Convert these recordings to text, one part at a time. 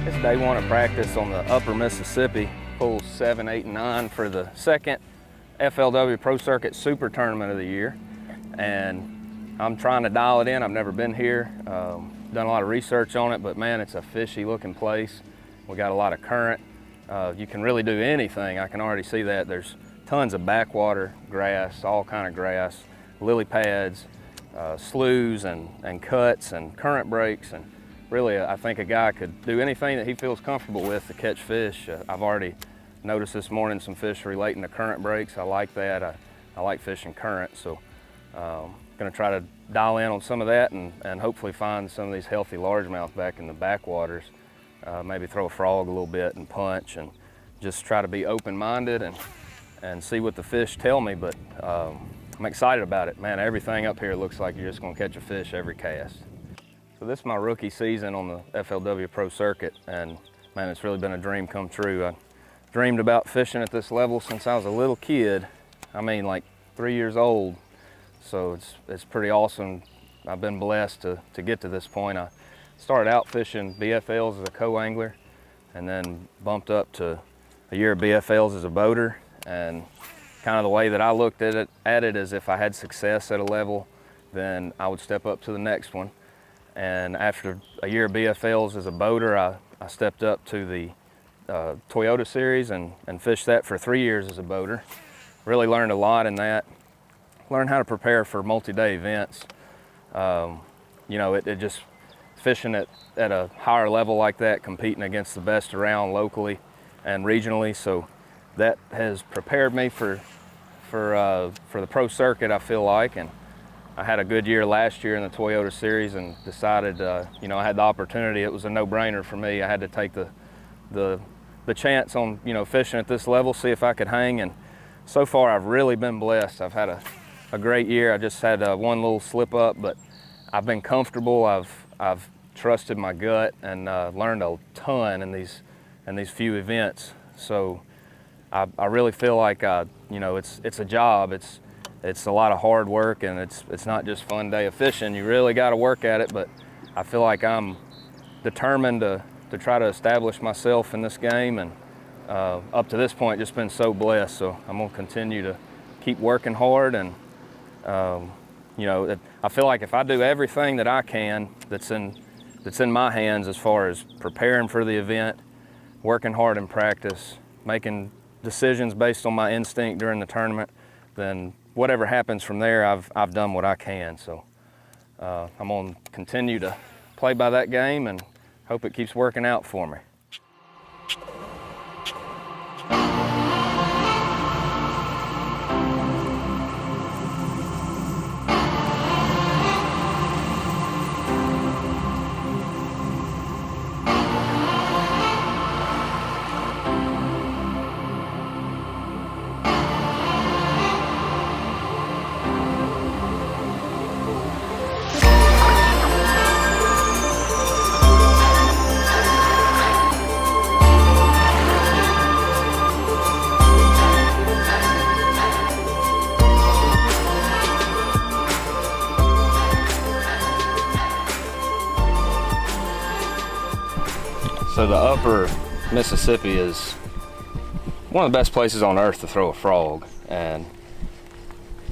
It's day one of practice on the upper Mississippi, pools 7, 8, and 9 for the second FLW Pro Circuit Super Tournament of the year. And I'm trying to dial it in. I've never been here, done a lot of research on it, but man, it's a fishy looking place. We got a lot of current. You can really do anything. I can already see that. There's tons of backwater grass, all kind of grass, lily pads, sloughs and cuts and current breaks. And really, I think a guy could do anything that he feels comfortable with to catch fish. I've already noticed this morning some fish relating to current breaks. I like that. I like fishing current, so going to try to dial in on some of that and hopefully find some of these healthy largemouth back in the backwaters. Maybe throw a frog a little bit and punch and just try to be open-minded and see what the fish tell me. But I'm excited about it. Man, everything up here looks like you're just going to catch a fish every cast. So this is my rookie season on the FLW Pro Circuit, and man, it's really been a dream come true. I dreamed about fishing at this level since I was a little kid. I mean, like 3 years old. So it's pretty awesome. I've been blessed to get to this point. I started out fishing BFLs as a co-angler, and then bumped up to a year of BFLs as a boater. And kind of the way that I looked at it is if I had success at a level, then I would step up to the next one. And after a year of BFLs as a boater, I stepped up to the Toyota series and fished that for 3 years as a boater. Really learned a lot in that. Learned how to prepare for multi-day events. You know, it just fishing at a higher level like that, competing against the best around locally and regionally. So that has prepared me for the pro circuit, I feel like. And I had a good year last year in the Toyota series and decided, you know, I had the opportunity. It was a no-brainer for me. I had to take the chance on, you know, fishing at this level, see if I could hang. And so far, I've really been blessed. I've had a great year. I just had one little slip up, but I've been comfortable. I've trusted my gut and learned a ton in these few events. So I really feel like you know, it's a job. It's a lot of hard work, and it's not just fun day of fishing. You really got to work at it, but I feel like I'm determined to try to establish myself in this game, and up to this point, just been so blessed. So I'm gonna continue to keep working hard, and you know, I feel like if I do everything that I can that's in my hands as far as preparing for the event, working hard in practice, making decisions based on my instinct during the tournament, then whatever happens from there, I've done what I can. So I'm gonna continue to play by that game and hope it keeps working out for me. So the upper Mississippi is one of the best places on earth to throw a frog, and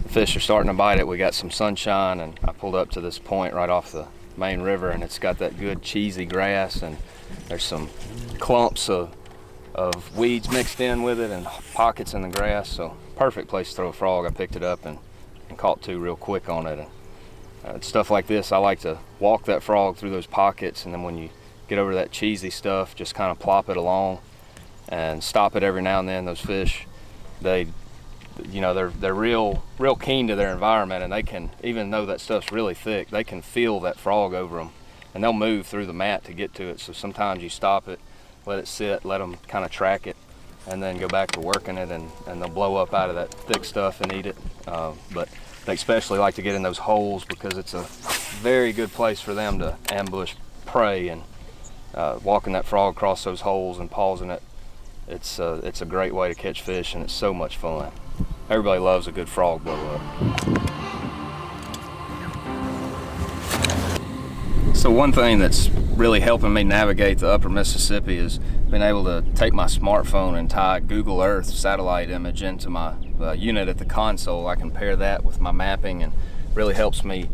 the fish are starting to bite it. We got some sunshine, and I pulled up to this point right off the main river, and it's got that good cheesy grass, and there's some clumps of weeds mixed in with it and pockets in the grass. So perfect place to throw a frog. I picked it up and caught two real quick on it. And stuff like this, I like to walk that frog through those pockets, and then when you get over that cheesy stuff, just kind of plop it along and stop it every now and then. Those fish, they, you know, they're real keen to their environment, and they can, even though that stuff's really thick, they can feel that frog over them, and they'll move through the mat to get to it. So sometimes you stop it, let it sit, let them kind of track it, and then go back to working it, and they'll blow up out of that thick stuff and eat it. But they especially like to get in those holes because it's a very good place for them to ambush prey. And walking that frog across those holes and pausing it, it's a great way to catch fish, and it's so much fun. Everybody loves a good frog blow up. So one thing that's really helping me navigate the upper Mississippi is being able to take my smartphone and tie Google Earth satellite image into my unit at the console. I can pair that with my mapping, and really helps me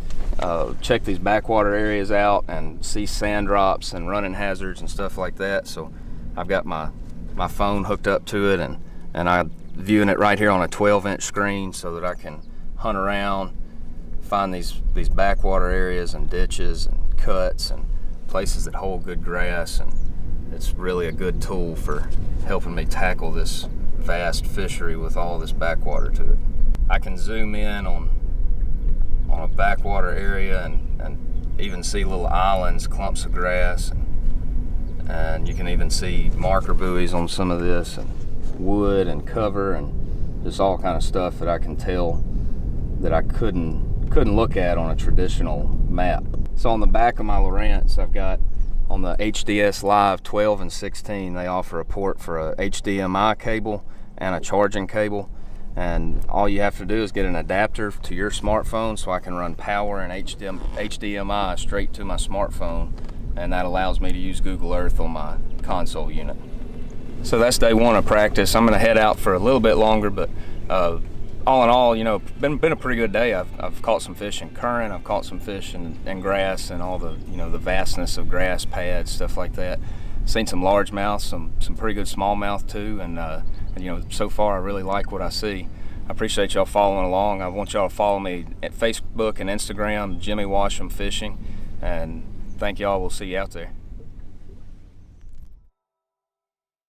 check these backwater areas out and see sand drops and running hazards and stuff like that. So I've got my phone hooked up to it, and I'm viewing it right here on a 12-inch screen so that I can hunt around, find these backwater areas and ditches and cuts and places that hold good grass. And it's really a good tool for helping me tackle this vast fishery with all this backwater to it. I can zoom in on a backwater area and even see little islands, clumps of grass, and you can even see marker buoys on some of this, and wood and cover, and just all kind of stuff that I can tell that I couldn't look at on a traditional map. So on the back of my Lowrance, I've got on the HDS Live 12 and 16, they offer a port for a HDMI cable and a charging cable. And all you have to do is get an adapter to your smartphone, so I can run power and HDMI straight to my smartphone, and that allows me to use Google Earth on my console unit. So that's day one of practice. I'm gonna head out for a little bit longer, but all in all, you know, been a pretty good day. I've caught some fish in current, I've caught some fish in grass and all the, you know, the vastness of grass pads, stuff like that. Seen some largemouth, some pretty good smallmouth too, and you know, so far I really like what I see. I appreciate y'all following along. I want y'all to follow me at Facebook and Instagram, Jimmy Washam Fishing, and thank y'all. We'll see you out there.